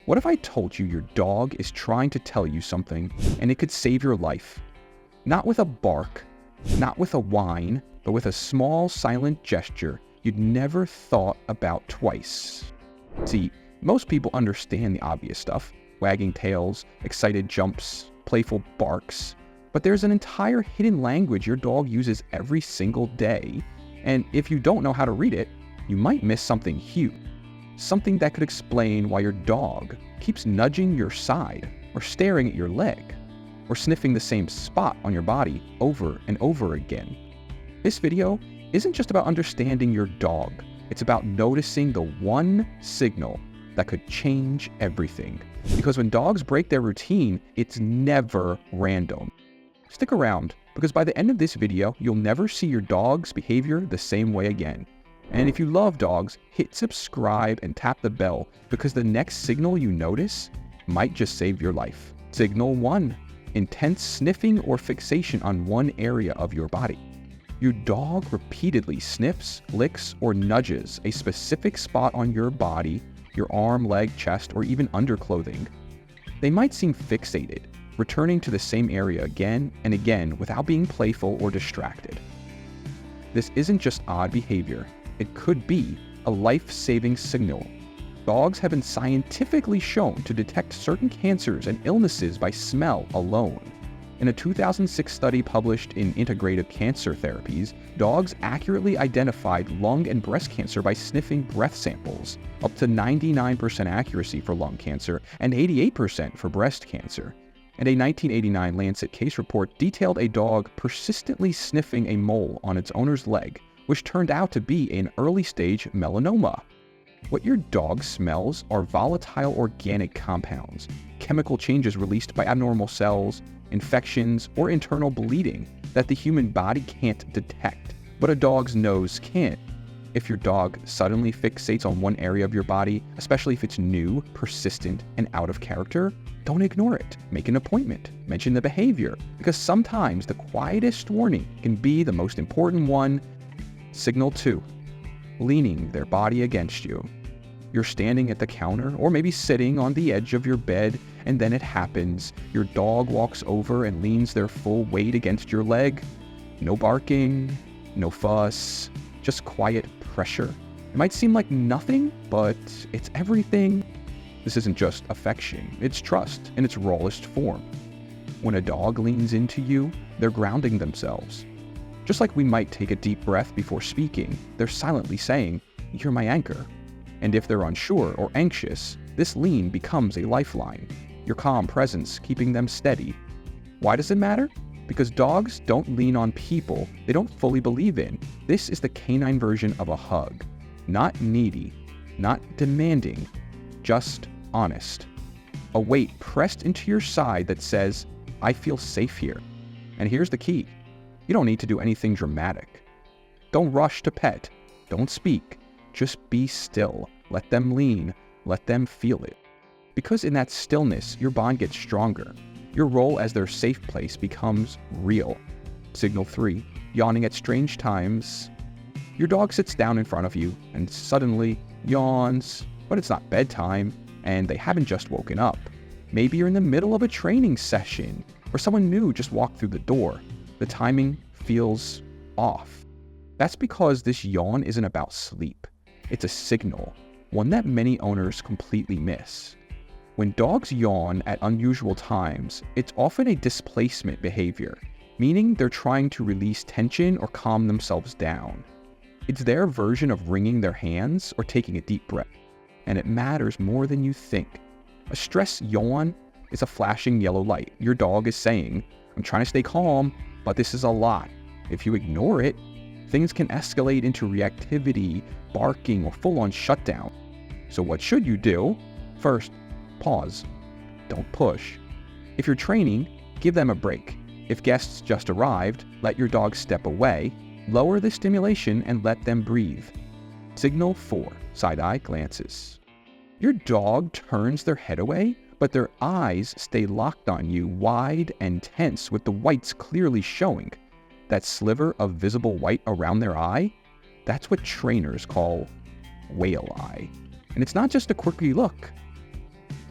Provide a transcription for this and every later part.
What if I told you your dog is trying to tell you something and it could save your life? Not with a bark, not with a whine, but with a small silent gesture you'd never thought about twice. See, most people understand the obvious stuff, wagging tails, excited jumps, playful barks, but there's an entire hidden language your dog uses every single day, and if you don't know how to read it, you might miss something huge. Something that could explain why your dog keeps nudging your side, or staring at your leg, or sniffing the same spot on your body over and over again. This video isn't just about understanding your dog, it's about noticing the one signal that could change everything. Because when dogs break their routine, it's never random. Stick around, because by the end of this video, you'll never see your dog's behavior the same way again. And if you love dogs, hit subscribe and tap the bell, because the next signal you notice might just save your life. Signal 1. Intense sniffing or fixation on one area of your body. Your dog repeatedly sniffs, licks, or nudges a specific spot on your body, your arm, leg, chest, or even underclothing. They might seem fixated, returning to the same area again and again without being playful or distracted. This isn't just odd behavior, it could be a life-saving signal. Dogs have been scientifically shown to detect certain cancers and illnesses by smell alone. In a 2006 study published in Integrative Cancer Therapies, dogs accurately identified lung and breast cancer by sniffing breath samples, up to 99% accuracy for lung cancer and 88% for breast cancer. And a 1989 Lancet case report detailed a dog persistently sniffing a mole on its owner's leg, which turned out to be an early-stage melanoma. What your dog smells are volatile organic compounds, chemical changes released by abnormal cells, infections, or internal bleeding that the human body can't detect, but a dog's nose can. If your dog suddenly fixates on one area of your body, especially if it's new, persistent, and out of character, don't ignore it. Make an appointment. Mention the behavior, because sometimes the quietest warning can be the most important one. Signal 2. Leaning their body against you. You're standing at the counter, or maybe sitting on the edge of your bed, and then it happens. Your dog walks over and leans their full weight against your leg. No barking, no fuss, just quiet pressure. It might seem like nothing, but it's everything. This isn't just affection, it's trust in its rawest form. When a dog leans into you, they're grounding themselves. Just like we might take a deep breath before speaking, they're silently saying, "You're my anchor." And if they're unsure or anxious, this lean becomes a lifeline, your calm presence keeping them steady. Why does it matter? Because dogs don't lean on people they don't fully believe in. This is the canine version of a hug. Not needy, not demanding, just honest. A weight pressed into your side that says, "I feel safe here." And here's the key. You don't need to do anything dramatic. Don't rush to pet. Don't speak. Just be still. Let them lean. Let them feel it. Because in that stillness, your bond gets stronger. Your role as their safe place becomes real. Signal 3. Yawning at strange times. Your dog sits down in front of you and suddenly yawns, but it's not bedtime, and they haven't just woken up. Maybe you're in the middle of a training session, or someone new just walked through the door. The timing feels off. That's because this yawn isn't about sleep. It's a signal, one that many owners completely miss. When dogs yawn at unusual times, it's often a displacement behavior, meaning they're trying to release tension or calm themselves down. It's their version of wringing their hands or taking a deep breath, and it matters more than you think. A stress yawn is a flashing yellow light. Your dog is saying, "I'm trying to stay calm, but this is a lot." If you ignore it, things can escalate into reactivity, barking, or full-on shutdown. So what should you do? First, pause. Don't push. If you're training, give them a break. If guests just arrived, let your dog step away, lower the stimulation, and let them breathe. Signal 4. Side-eye glances. Your dog turns their head away, but their eyes stay locked on you, wide and tense, with the whites clearly showing. That sliver of visible white around their eye, that's what trainers call whale eye. And it's not just a quirky look.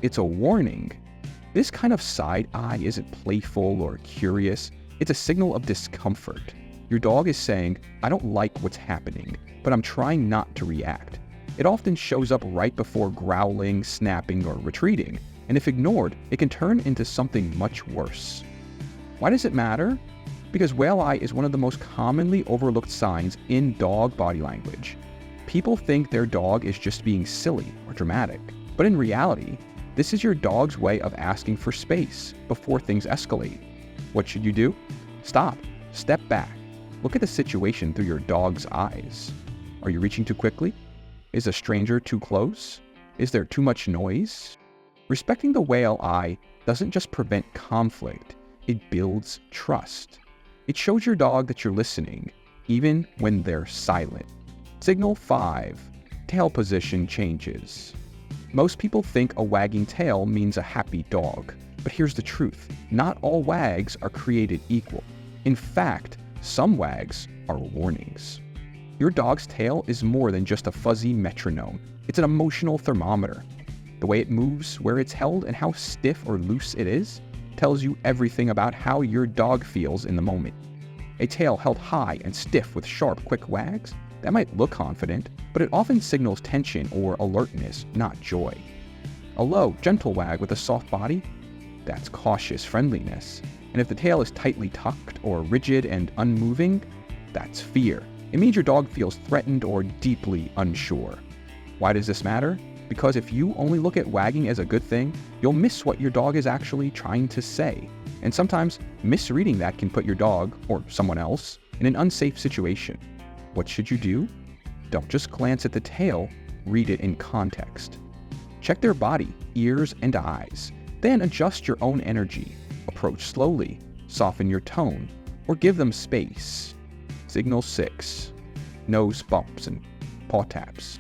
it's a warning. This kind of side eye isn't playful or curious. It's a signal of discomfort. Your dog is saying, I don't like what's happening, but I'm trying not to react. It often shows up right before growling, snapping, or retreating, and if ignored, it can turn into something much worse. Why does it matter? Because whale eye is one of the most commonly overlooked signs in dog body language. People think their dog is just being silly or dramatic, but in reality, this is your dog's way of asking for space before things escalate. What should you do? Stop, step back, look at the situation through your dog's eyes. Are you reaching too quickly? Is a stranger too close? Is there too much noise? Respecting the whale eye doesn't just prevent conflict, it builds trust. It shows your dog that you're listening, even when they're silent. Signal 5. Tail position changes. Most people think a wagging tail means a happy dog, but here's the truth. Not all wags are created equal. In fact, some wags are warnings. Your dog's tail is more than just a fuzzy metronome. It's an emotional thermometer. The way it moves, where it's held, and how stiff or loose it is tells you everything about how your dog feels in the moment. A tail held high and stiff with sharp, quick wags, that might look confident, but it often signals tension or alertness, not joy. A low, gentle wag with a soft body, that's cautious friendliness. And if the tail is tightly tucked or rigid and unmoving, that's fear. It means your dog feels threatened or deeply unsure. Why does this matter? Because if you only look at wagging as a good thing, you'll miss what your dog is actually trying to say. And sometimes misreading that can put your dog, or someone else, in an unsafe situation. What should you do? Don't just glance at the tail, read it in context. Check their body, ears, and eyes. Then adjust your own energy. Approach slowly, soften your tone, or give them space. Signal 6. Nose bumps and paw taps.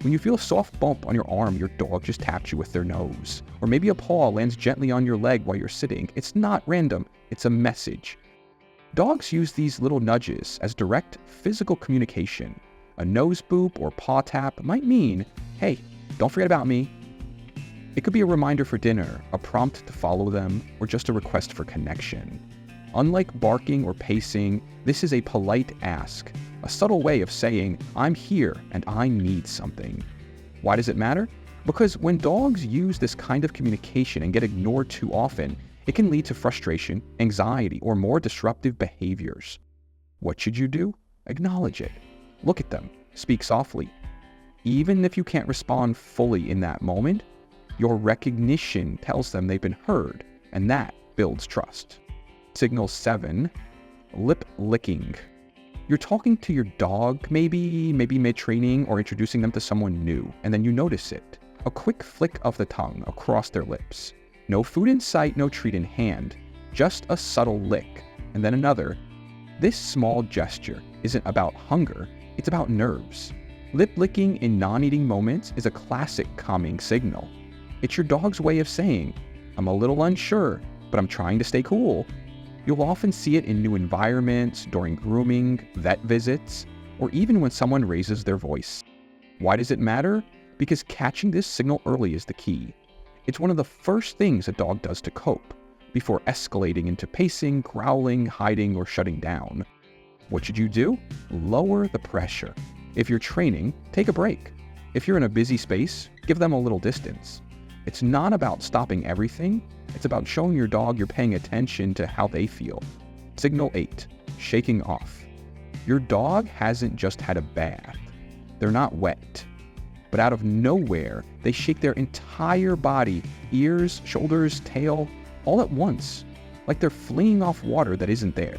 When you feel a soft bump on your arm, your dog just tapped you with their nose. Or maybe a paw lands gently on your leg while you're sitting. It's not random, it's a message. Dogs use these little nudges as direct physical communication. A nose boop or paw tap might mean, hey, don't forget about me. It could be a reminder for dinner, a prompt to follow them, or just a request for connection. Unlike barking or pacing, this is a polite ask, a subtle way of saying, I'm here and I need something. Why does it matter? Because when dogs use this kind of communication and get ignored too often, it can lead to frustration, anxiety, or more disruptive behaviors. What should you do? Acknowledge it. Look at them. Speak softly. Even if you can't respond fully in that moment, your recognition tells them they've been heard, and that builds trust. Signal 7. Lip licking. You're talking to your dog, maybe mid-training or introducing them to someone new, and then you notice it. A quick flick of the tongue across their lips. No food in sight, no treat in hand. Just a subtle lick, and then another. This small gesture isn't about hunger, it's about nerves. Lip licking in non-eating moments is a classic calming signal. It's your dog's way of saying, I'm a little unsure, but I'm trying to stay cool. You'll often see it in new environments, during grooming, vet visits, or even when someone raises their voice. Why does it matter? Because catching this signal early is the key. It's one of the first things a dog does to cope, before escalating into pacing, growling, hiding, or shutting down. What should you do? Lower the pressure. If you're training, take a break. If you're in a busy space, give them a little distance. It's not about stopping everything, it's about showing your dog you're paying attention to how they feel. Signal 8. Shaking off. Your dog hasn't just had a bath. They're not wet. But out of nowhere, they shake their entire body, ears, shoulders, tail, all at once, like they're fleeing off water that isn't there.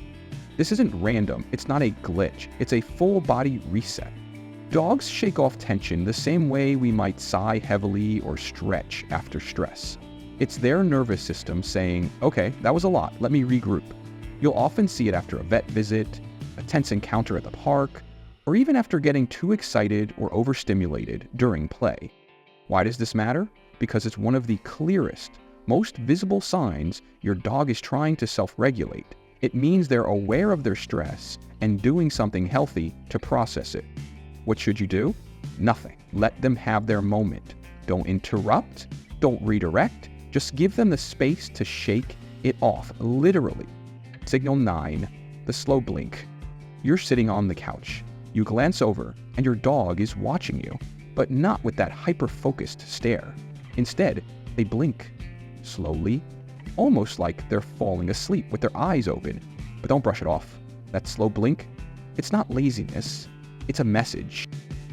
This isn't random, it's not a glitch, it's a full body reset. Dogs shake off tension the same way we might sigh heavily or stretch after stress. It's their nervous system saying, okay, that was a lot, let me regroup. You'll often see it after a vet visit, a tense encounter at the park, or even after getting too excited or overstimulated during play. Why does this matter? Because it's one of the clearest, most visible signs your dog is trying to self-regulate. It means they're aware of their stress and doing something healthy to process it. What should you do? Nothing. Let them have their moment. Don't interrupt. Don't redirect, just give them the space to shake it off, literally. Signal 9, the slow blink. You're sitting on the couch. You glance over, and your dog is watching you, but not with that hyper-focused stare. Instead, they blink, slowly, almost like they're falling asleep with their eyes open. But don't brush it off. That slow blink, it's not laziness, it's a message.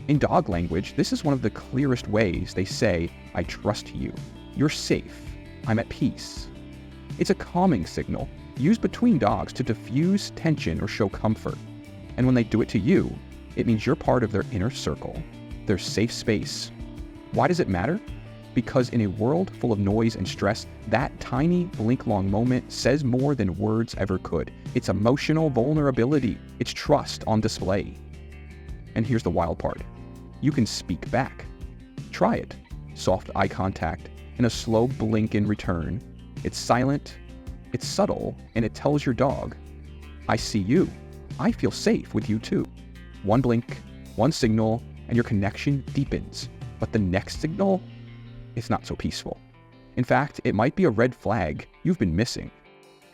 In dog language, this is one of the clearest ways they say, I trust you. You're safe. I'm at peace. It's a calming signal used between dogs to diffuse tension or show comfort. And when they do it to you, it means you're part of their inner circle, their safe space. Why does it matter? Because in a world full of noise and stress, that tiny blink-long moment says more than words ever could. It's emotional vulnerability. It's trust on display. And here's the wild part. You can speak back. Try it. Soft eye contact and a slow blink in return. It's silent, it's subtle, and it tells your dog, I see you. I feel safe with you too. One blink, one signal, and your connection deepens. But the next signal, it's not so peaceful. In fact, it might be a red flag you've been missing.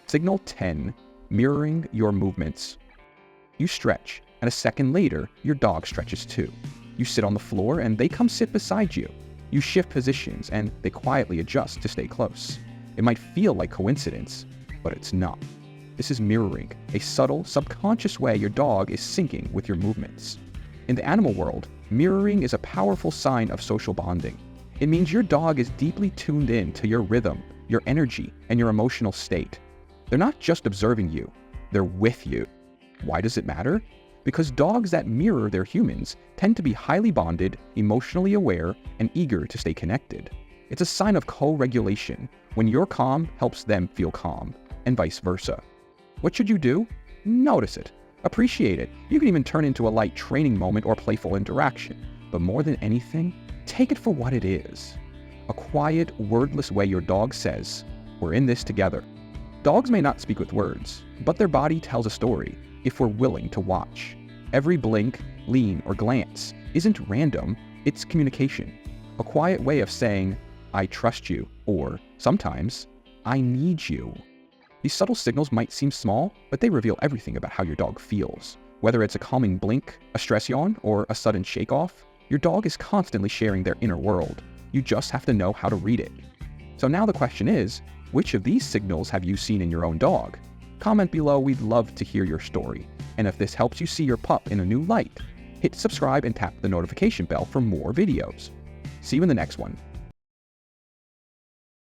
Signal 10, mirroring your movements. You stretch, and a second later, your dog stretches too. You sit on the floor, and they come sit beside you. You shift positions, and they quietly adjust to stay close. It might feel like coincidence, but it's not. This is mirroring, a subtle, subconscious way your dog is syncing with your movements. In the animal world, mirroring is a powerful sign of social bonding. It means your dog is deeply tuned in to your rhythm, your energy, and your emotional state. They're not just observing you, they're with you. Why does it matter? Because dogs that mirror their humans tend to be highly bonded, emotionally aware, and eager to stay connected. It's a sign of co-regulation. When you're calm helps them feel calm, and vice versa. What should you do? Notice it. Appreciate it. You can even turn into a light training moment or playful interaction. But more than anything, take it for what it is. A quiet, wordless way your dog says, we're in this together. Dogs may not speak with words, but their body tells a story if we're willing to watch. Every blink, lean, or glance isn't random, it's communication. A quiet way of saying, I trust you, or sometimes, I need you. These subtle signals might seem small, but they reveal everything about how your dog feels. Whether it's a calming blink, a stress yawn, or a sudden shake-off, your dog is constantly sharing their inner world. You just have to know how to read it. So now the question is, which of these signals have you seen in your own dog? Comment below, we'd love to hear your story. And if this helps you see your pup in a new light, hit subscribe and tap the notification bell for more videos. See you in the next one.